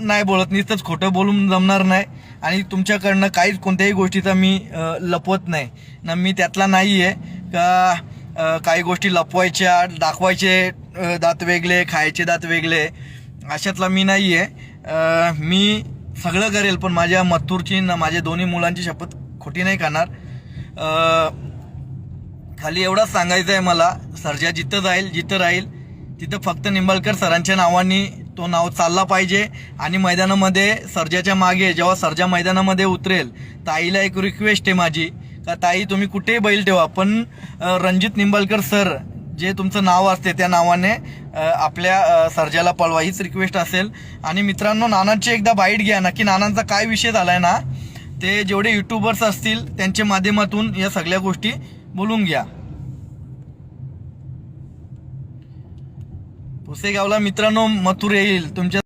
नाही बोलत, नुसतंच खोटं बोलून जमणार नाही. आणि तुमच्याकडनं काहीच कोणत्याही गोष्टीचा मी लपवत नाही ना. मी त्यातला नाही आहे का काही गोष्टी लपवायच्या, दाखवायचे दात वेगळे, खायचे दात वेगळे, अशातला मी नाही आहे. मी सगळं करेल, पण माझ्या मथुरची ना माझ्या दोन्ही मुलांची शपथ खोटी नाही करणार. खाली एवढंच सांगायचं आहे मला, सर्जा जिथं राहील तिथं फक्त निंबाळकर सरांच्या नावाने तो नाव चालला पाहिजे. आणि मैदानामध्ये सर्जाच्या मागे जेव्हा सर्जा मैदानामध्ये उतरेल, ताईला एक रिक्वेस्ट आहे माझी का ताई तुम्ही कुठेही बैल ठेवा, पण रणजित निंबाळकर सर जे तुमचं नाव असते त्या नावाने आपल्या सर्जाला पळवा, हीच रिक्वेस्ट असेल. आणि मित्रांनो, नानांची एकदा बाईट घ्या नक्की. नानांचा काय विषय झालाय ना, ते जेवढे युट्यूबर्स असतील त्यांच्या माध्यमातून या सगळ्या गोष्टी बोलून घ्या. पुसेगावला मित्रांनो मथुर येईल तुमच्या